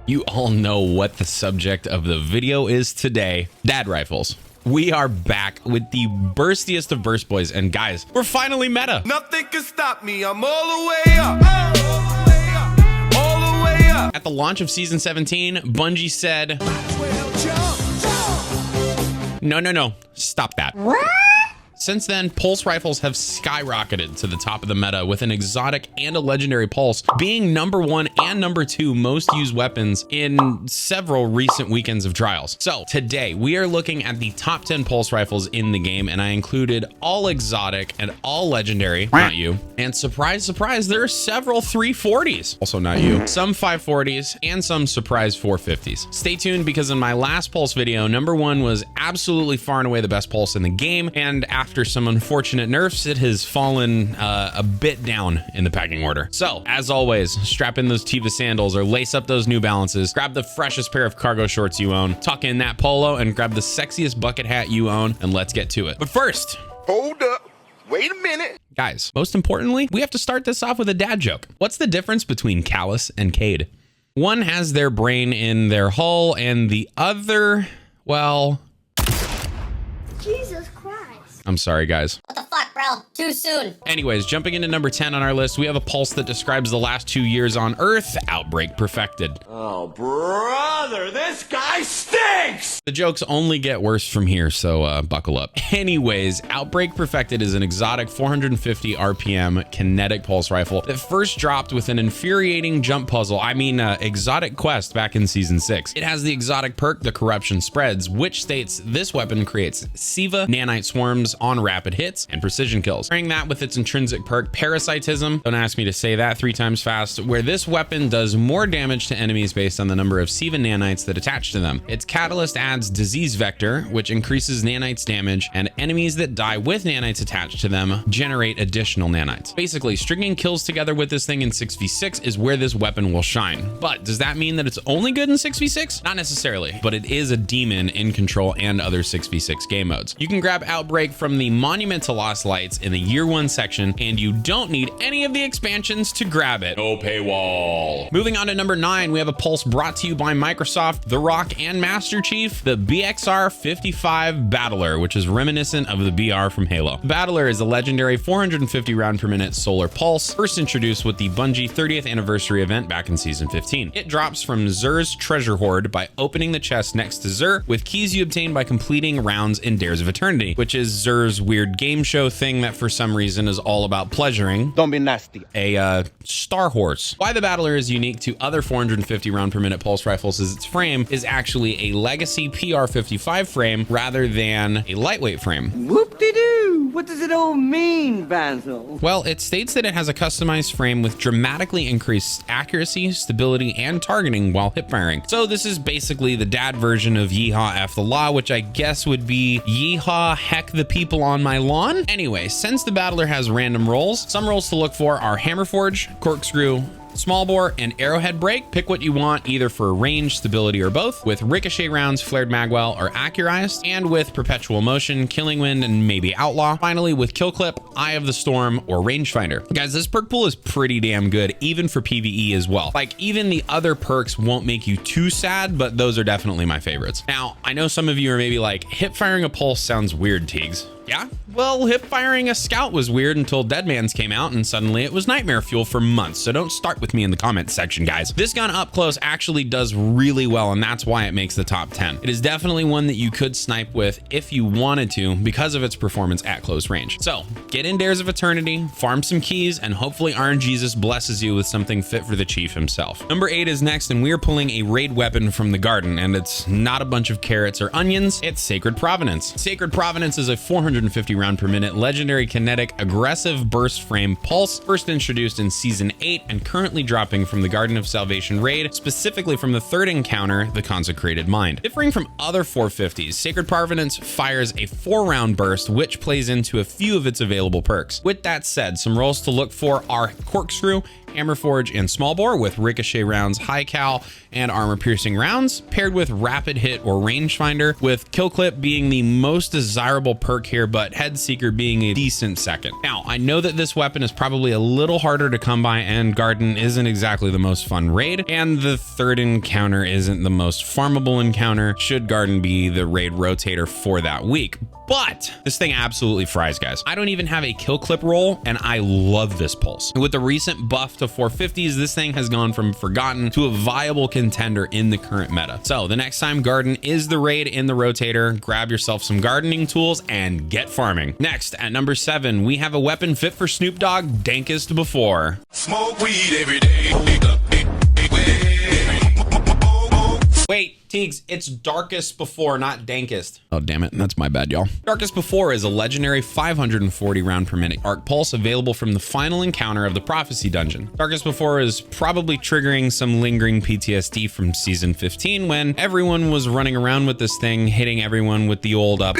You all know what the subject of the video is today. Dad rifles. We are back with the burstiest of burst boys, and guys, we're finally meta. Nothing can stop me. I'm all the way up. All the way up. All the way up. At the launch of season 17, Bungie said, No, stop that. What? Since then, pulse rifles have skyrocketed to the top of the meta, with an exotic and a legendary pulse being #1 and #2 most used weapons in several recent weekends of trials. So today we are looking at the top 10 pulse rifles in the game, and I included all exotic and all legendary, not you. And surprise, surprise, there are several 340s, also not you, some 540s, and some surprise 450s. Stay tuned, because in my last pulse video, #1 was absolutely far and away the best pulse in the game, and after some unfortunate nerfs, it has fallen a bit down in the pecking order. So, as always, strap in those Tiva sandals or lace up those New Balances, grab the freshest pair of cargo shorts you own, tuck in that polo, and grab the sexiest bucket hat you own, and let's get to it. But first, Hold up. Wait a minute. guys, most importantly, we have to start this off with a dad joke. What's the difference between Callus and Cade? One has their brain in their hull, and the other, well, Jesus Christ. I'm sorry, guys. What the fuck, bro? Too soon. Anyways, jumping into number 10 on our list, we have a pulse that describes the last 2 years on Earth, Outbreak Perfected. Oh, brother, this guy stinks. The jokes only get worse from here, so buckle up. Anyways, Outbreak Perfected is an exotic 450 RPM kinetic pulse rifle that first dropped with an infuriating jump puzzle, exotic quest back in season 6. It has the exotic perk, the Corruption Spreads, which states this weapon creates SIVA nanite swarms on rapid hits and precision kills. Pairing that with its intrinsic perk, Parasitism, don't ask me to say that 3 times fast, where this weapon does more damage to enemies based on the number of SIVA nanites that attach to them. Its catalyst adds Disease Vector, which increases nanites damage, and enemies that die with nanites attached to them generate additional nanites. Basically, stringing kills together with this thing in 6v6 is where this weapon will shine. But does that mean that it's only good in 6v6? Not necessarily, but it is a demon in Control and other 6v6 game modes. You can grab Outbreak from the Monument to Lost Lights in the Year 1 section, and you don't need any of the expansions to grab it. No paywall. Moving on to number 9, we have a pulse brought to you by Microsoft, The Rock, and Master Chief, the BXR-55 Battler, which is reminiscent of the BR from Halo. The Battler is a legendary 450 round per minute solar pulse, first introduced with the Bungie 30th anniversary event back in season 15. It drops from Xur's treasure hoard by opening the chest next to Xur with keys you obtain by completing rounds in Dares of Eternity, which is Xur's weird game show thing that for some reason is all about pleasuring. Don't be nasty. A star horse. Why the Battler is unique to other 450 round per minute pulse rifles is its frame is actually a legacy PR-55 frame rather than a lightweight frame. Whoop-de-doo. What does it all mean, Basil? Well, it states that it has a customized frame with dramatically increased accuracy, stability, and targeting while hip firing. So this is basically the dad version of Yeehaw F the Law, which I guess would be Yeehaw Heck the People on My Lawn. Anyway, since the Battler has random rolls, some rolls to look for are Hammerforge, Corkscrew, Small bore, and arrowhead break. Pick what you want, either for range, stability, or both, with ricochet rounds, flared magwell, or accurized, and with perpetual motion, killing wind, and maybe outlaw. Finally, with kill clip, eye of the storm, or rangefinder. Guys, this perk pool is pretty damn good, even for PvE as well. Like, even the other perks won't make you too sad, but those are definitely my favorites. Now, I know some of you are maybe like, hip firing a pulse sounds weird, Teagues. Yeah? Well, hip firing a scout was weird until Deadman's came out, and suddenly it was nightmare fuel for months, so don't start with me in the comments section, guys. This gun up close actually does really well, and that's why it makes the top 10. It is definitely one that you could snipe with if you wanted to because of its performance at close range. So, get in Dares of Eternity, farm some keys, and hopefully RNGesus blesses you with something fit for the chief himself. Number 8 is next, and we are pulling a raid weapon from the garden, and it's not a bunch of carrots or onions, it's Sacred Provenance. Sacred Provenance is a 450 round per minute legendary kinetic aggressive burst frame pulse, first introduced in season 8 and currently dropping from the Garden of Salvation raid, specifically from the third encounter, the Consecrated Mind. Differing from other 450s, Sacred Provenance fires a 4-round burst, which plays into a few of its available perks. With that said, some rolls to look for are Corkscrew, hammer forge, and small bore with ricochet rounds, high cal, and armor piercing rounds, paired with rapid hit or rangefinder, with kill clip being the most desirable perk here, but head seeker being a decent second. Now, I know that this weapon is probably a little harder to come by, and Garden isn't exactly the most fun raid, and the third encounter isn't the most farmable encounter, should Garden be the raid rotator for that week. But this thing absolutely fries, guys. I don't even have a kill clip roll, and I love this pulse. With the recent buff to 450s, this thing has gone from forgotten to a viable contender in the current meta. So the next time Garden is the raid in the rotator, grab yourself some gardening tools and get farming. Next, at number 7, we have a weapon fit for Snoop Dogg, dankest before. Smoke weed every day. Wait, Teagues, it's darkest before, not dankest. Oh, damn it. That's my bad, y'all. Darkest before is a legendary 540 round per minute arc pulse available from the final encounter of the prophecy dungeon. Darkest before is probably triggering some lingering PTSD from season 15 when everyone was running around with this thing, hitting everyone with the old up.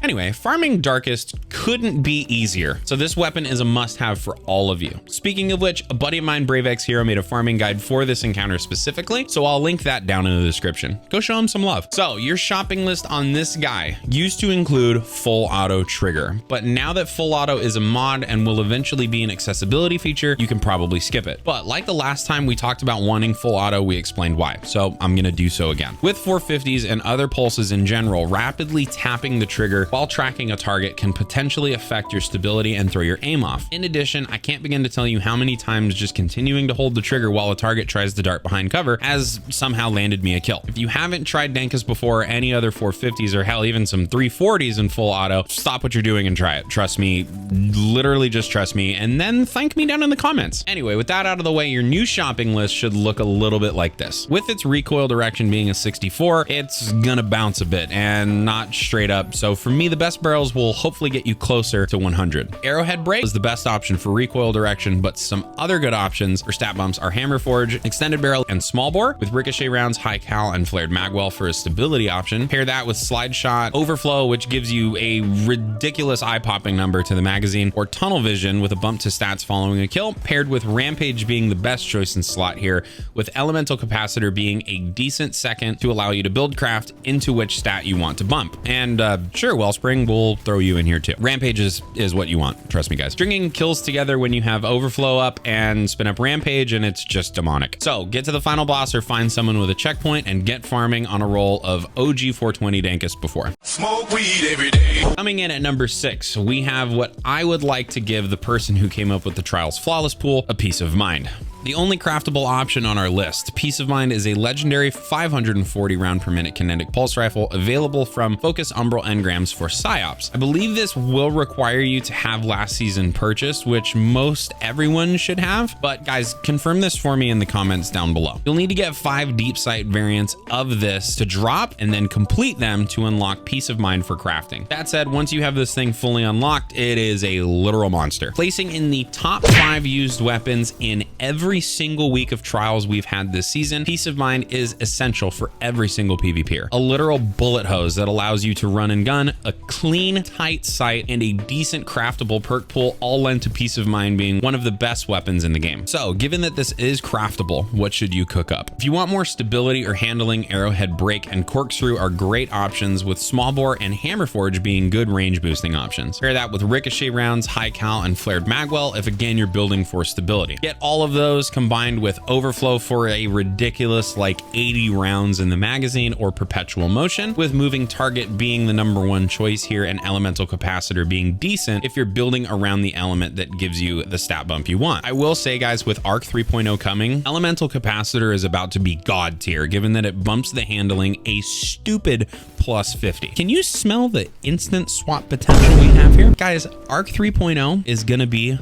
Anyway, farming Darkest couldn't be easier, so this weapon is a must-have for all of you. Speaking of which, a buddy of mine, BraveX Hero, made a farming guide for this encounter specifically, so I'll link that down in the description. Go show him some love. So your shopping list on this guy used to include full auto trigger, but now that full auto is a mod and will eventually be an accessibility feature, you can probably skip it. But like the last time we talked about wanting full auto, we explained why, so I'm gonna do so again. With 450s and other pulses in general, rapidly tapping the trigger while tracking a target can potentially affect your stability and throw your aim off. In addition, I can't begin to tell you how many times just continuing to hold the trigger while a target tries to dart behind cover has somehow landed me a kill. If you haven't tried Dankest before, or any other 450s, or hell, even some 340s in full auto, stop what you're doing and try it. Trust me, literally just trust me, and then thank me down in the comments. Anyway, with that out of the way, your new shopping list should look a little bit like this. With its recoil direction being a 64, it's gonna bounce a bit and not straight up. So for me, the best barrels will hopefully get you closer to 100. Arrowhead Break is the best option for recoil direction, but some other good options for stat bumps are Hammer Forge, Extended Barrel, and Small Bore, with ricochet rounds, high cal, and flared magwell for a stability option. Pair that with Slide Shot, Overflow, which gives you a ridiculous eye-popping number to the magazine, or Tunnel Vision with a bump to stats following a kill, paired with Rampage being the best choice in slot here, with Elemental Capacitor being a decent second to allow you to build craft into which stat you want to bump. And sure, Wellspring will throw you in here too. Rampage is what you want. Trust me, guys. Stringing kills together when you have Overflow up and spin up Rampage, and it's just demonic. So get to the final boss or find someone with a checkpoint and get farming on a roll of OG 420 Dankest before. Smoke weed every day. Coming in at number 6, we have what I would like to give the person who came up with the Trials Flawless pool a peace of mind. The only craftable option on our list, Peace of Mind, is a legendary 540 round per minute kinetic pulse rifle available from Focus Umbral Engrams for Psyops. I believe this will require you to have last season purchased, which most everyone should have, but guys, confirm this for me in the comments down below. You'll need to get 5 deep sight variants of this to drop and then complete them to unlock Peace of Mind for crafting. That said, once you have this thing fully unlocked, it is a literal monster. Placing in the top 5 used weapons in every single week of trials we've had this season, Peace of Mind is essential for every single PvPer. A literal bullet hose that allows you to run and gun, a clean, tight sight, and a decent craftable perk pool, all lend to Peace of Mind being one of the best weapons in the game. So given that this is craftable, what should you cook up? If you want more stability or handling, Arrowhead Break and Corkscrew are great options, with Small Bore and Hammer Forge being good range boosting options. Pair that with ricochet rounds, high cal, and flared magwell if again you're building for stability. Get all of those combined with Overflow for a ridiculous like 80 rounds in the magazine, or Perpetual Motion, with moving target being the #1 choice here and Elemental Capacitor being decent if you're building around the element that gives you the stat bump you want. I will say, guys, with Arc 3.0 coming, Elemental Capacitor is about to be god tier, given that it bumps the handling a stupid plus 50. Can you smell the instant swap potential we have here? Guys, Arc 3.0 is gonna be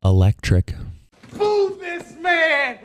electric. Move this man.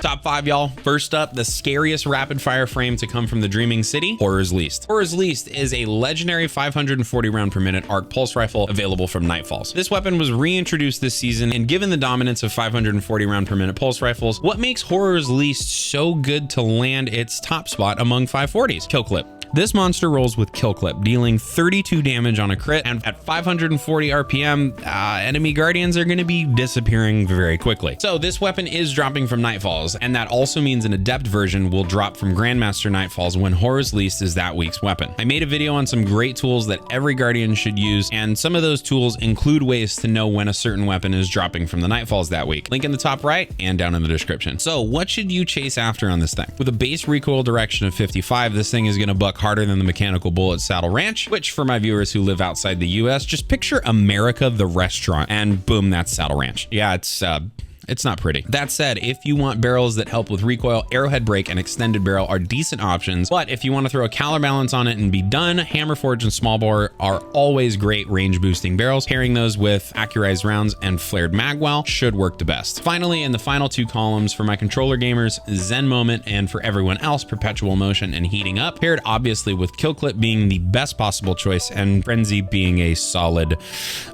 Top 5, y'all. First up, the scariest rapid fire frame to come from the Dreaming City, Horror's Least. Horror's Least is a legendary 540 round per minute arc pulse rifle available from Nightfalls. This weapon was reintroduced this season, and given the dominance of 540 round per minute pulse rifles, what makes Horror's Least so good to land its top spot among 540s? Kill clip. This monster rolls with kill clip, dealing 32 damage on a crit, and at 540 RPM, enemy guardians are going to be disappearing very quickly. So this weapon is dropping from Nightfalls, and that also means an adept version will drop from Grandmaster Nightfalls when Horror's Least is that week's weapon. I made a video on some great tools that every guardian should use, and some of those tools include ways to know when a certain weapon is dropping from the Nightfalls that week. Link in the top right and down in the description. So what should you chase after on this thing? With a base recoil direction of 55, this thing is going to buck harder than the mechanical bullet Saddle Ranch, which for my viewers who live outside the US, just picture America the restaurant and boom, that's Saddle Ranch. Yeah, it's not pretty. That said, if you want barrels that help with recoil, arrowhead break and extended barrel are decent options. But if you want to throw a counterbalance on it and be done, hammer forge and small bore are always great range boosting barrels. Pairing those with accurized rounds and flared magwell should work the best. Finally, in the final 2 columns for my controller gamers, Zen Moment, and for everyone else, Perpetual Motion and Heating Up, paired obviously with kill clip being the best possible choice and Frenzy being a solid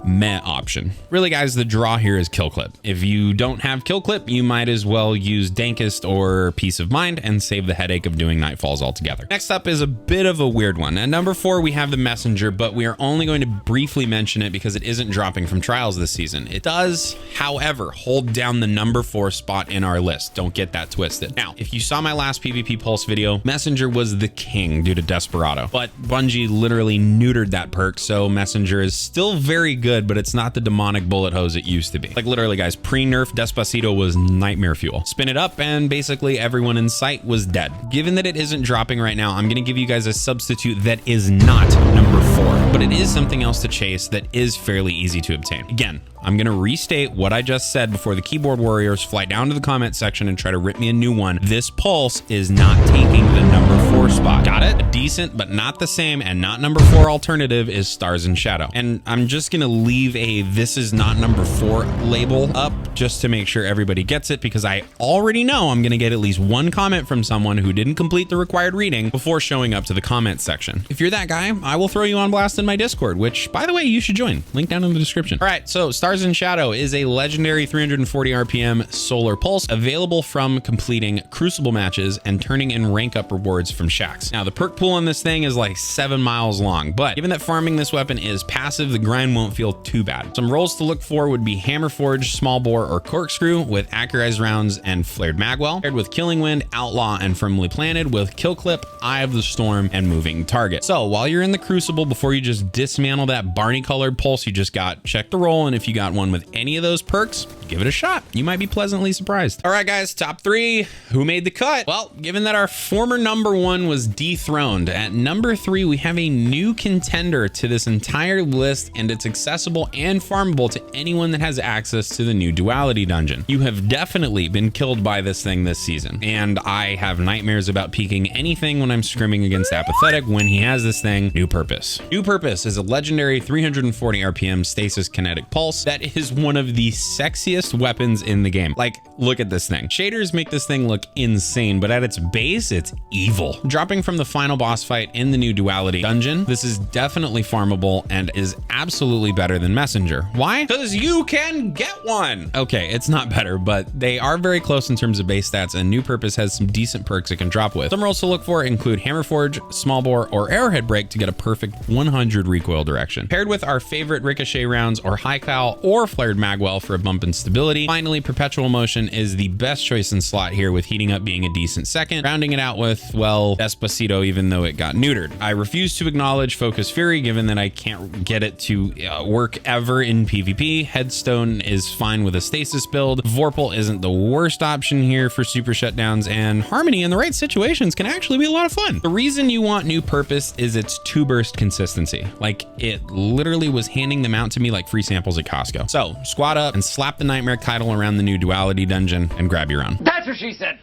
meh option. Really guys, the draw here is kill clip. If you don't have kill clip, you might as well use Dankest or Peace of Mind and save the headache of doing Nightfalls altogether. Next up is a bit of a weird one. At number 4, we have the Messenger, but we are only going to briefly mention it because it isn't dropping from Trials this season. It does, however, hold down the number 4 spot in our list. Don't get that twisted. Now, if you saw my last PvP Pulse video, Messenger was the king due to Desperado, but Bungie literally neutered that perk, so Messenger is still very good, but it's not the demonic bullet hose it used to be. Like literally guys, pre-nerf Despacito was nightmare fuel. Spin it up and basically everyone in sight was dead. Given that it isn't dropping right now, I'm going to give you guys a substitute that is not number 4, but it is something else to chase that is fairly easy to obtain. Again, I'm going to restate what I just said before the keyboard warriors fly down to the comment section and try to rip me a new one. This pulse is not taking the number 4 spot. Got it? A decent, but not the same and not number 4 alternative is Stars and Shadow. And I'm just going to leave a this is not number 4 label up just to make sure everybody gets it, because I already know I'm going to get at least one comment from someone who didn't complete the required reading before showing up to the comment section. If you're that guy, I will throw you on blast in my Discord, which by the way, you should join. Link down in the description. All right, so Stars and Shadow is a legendary 340 RPM solar pulse available from completing Crucible matches and turning in rank up rewards from shacks. Now, the perk pool on this thing is like 7 miles long, but given that farming this weapon is passive, the grind won't feel too bad. Some rolls to look for would be Hammer Forge, Small Bore, or Corkscrew with accurized rounds and flared magwell, paired with Killing Wind, Outlaw, and Firmly Planted with Kill Clip, Eye of the Storm, and Moving Target. So while you're in the Crucible, before you just dismantle that Barney colored pulse you just got, check the roll, and if you got one with any of those perks, give it a shot. You might be pleasantly surprised. All right, guys, top 3. Who made the cut? Well, given that our former number 1 was dethroned, at number 3, we have a new contender to this entire list, and it's accessible and farmable to anyone that has access to the new Duality Dungeon. You have definitely been killed by this thing this season, and I have nightmares about peeking anything when I'm scrimming against Apathetic when he has this thing, New Purpose. New Purpose is a legendary 340 RPM stasis kinetic pulse that is one of the sexiest weapons in the game. Like, look at this thing. Shaders make this thing look insane, but at its base, it's evil. Dropping from the final boss fight in the new Duality Dungeon, this is definitely farmable and is absolutely better than Messenger. Why? Because you can get one. Okay, it's not better, but they are very close in terms of base stats, and New Purpose has some decent perks it can drop with. Some rolls to look for include Hammer Forge, Small Bore, or Arrowhead Break to get a perfect 100 recoil direction, paired with our favorite Ricochet rounds or High Cowl or Flared Magwell for a bump in stability. Finally, Perpetual Motion is the best choice in slot here, with Heating Up being a decent second, rounding it out with, well, Despacito, even though it got neutered. I refuse to acknowledge Focus Fury, given that I can't get it to work ever in PvP. Headstone is fine with a stasis build. Vorpal isn't the worst option here for super shutdowns, and Harmony in the right situations can actually be a lot of fun. The reason you want New Purpose is its 2-burst consistency. Like, it literally was handing them out to me like free samples at Costco. So squat up and slap the Nightmare Title around the new Duality Dungeon and grab your own. That's what she said.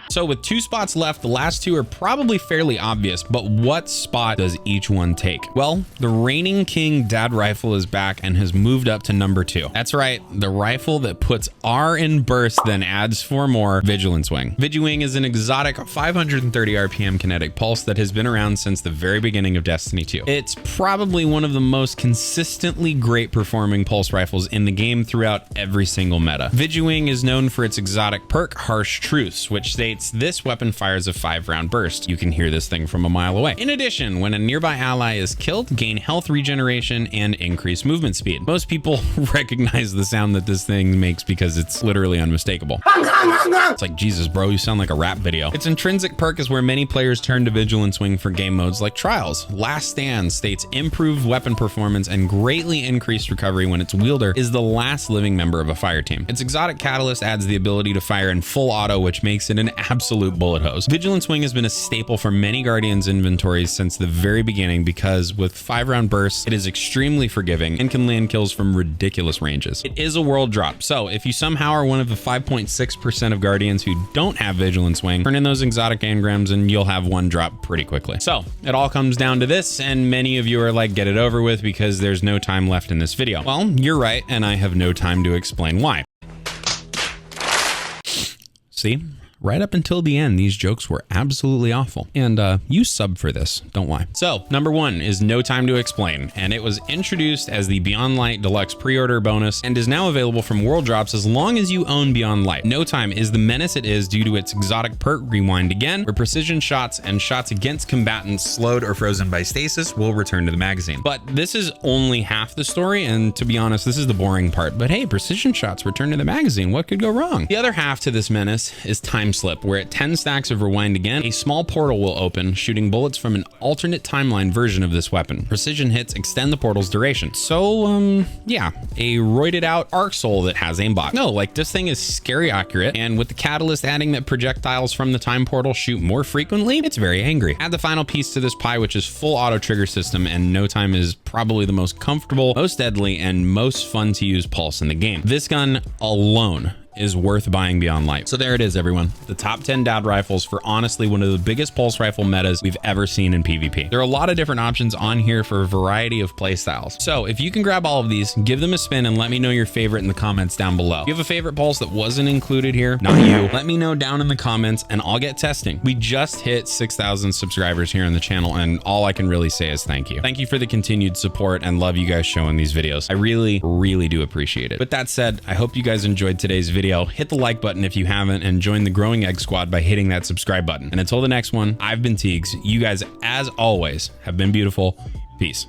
So with 2 spots left, the last 2 are probably fairly obvious, but what spot does each one take? Well, the reigning king dad rifle is back and has moved up to number 2. That's right, the rifle that puts R in burst, then adds 4 more, Vigilance Wing. Wing is an exotic 530 RPM kinetic pulse that has been around since the very beginning of Destiny 2. It's probably one of the most consistently great performing pulse rifles in the game throughout every single meta. Wing is known for its exotic perk, Harsh Truce, which states this weapon fires a 5-round burst. You can hear this thing from a mile away. In addition, when a nearby ally is killed, gain health regeneration and increase movement speed. Most people recognize the sound that this thing makes because it's literally unmistakable. It's like, Jesus, bro, you sound like a rap video. Its intrinsic perk is where many players turn to Vigilance Wing for game modes like Trials. Last Stand states improved weapon performance and greatly increased recovery when its wielder is the last living member of a fire team. Its exotic catalyst adds the ability to fire in full auto, which makes it an absolute bullet hose. Vigilance Wing has been a staple for many Guardians inventories since the very beginning because with 5-round bursts, it is extremely forgiving and can land kills from ridiculous ranges. It is a world drop, so if you somehow are one of the 5.6% of Guardians who don't have Vigilance Wing, turn in those exotic engrams and you'll have one drop pretty quickly. So it all comes down to this, and many of you are like, get it over with because there's no time left in this video. Well, you're right, and I have no time to explain why. See? Right up until the end, these jokes were absolutely awful. And you sub for this, don't lie. So number 1 is No Time to Explain, and it was introduced as the Beyond Light Deluxe pre-order bonus and is now available from World Drops as long as you own Beyond Light. No Time is the menace it is due to its exotic perk Rewind Again, where precision shots and shots against combatants slowed or frozen by stasis will return to the magazine. But this is only half the story, and to be honest, this is the boring part. But hey, precision shots return to the magazine. What could go wrong? The other half to this menace is Time Slip, where at 10 stacks of Rewind Again, a small portal will open, shooting bullets from an alternate timeline version of this weapon. Precision hits extend the portal's duration. So, yeah, a roided out arc soul that has aimbot. No, like this thing is scary accurate, and with the catalyst adding that projectiles from the time portal shoot more frequently, it's very angry. Add the final piece to this pie, which is full auto trigger system, and No Time is probably the most comfortable, most deadly, and most fun to use pulse in the game. This gun alone is worth buying Beyond Light. So there it is, everyone. The top 10 dad rifles for honestly one of the biggest pulse rifle metas we've ever seen in PvP. There are a lot of different options on here for a variety of playstyles. So if you can grab all of these, give them a spin and let me know your favorite in the comments down below. If you have a favorite pulse that wasn't included here, not you, let me know down in the comments and I'll get testing. We just hit 6,000 subscribers here on the channel, and all I can really say is thank you. Thank you for the continued support and love you guys showing these videos. I really, really do appreciate it. With that said, I hope you guys enjoyed today's video. Hit the like button if you haven't, and join the growing egg squad by hitting that subscribe button. And until the next one, I've been Teagues. You guys, as always, have been beautiful. Peace.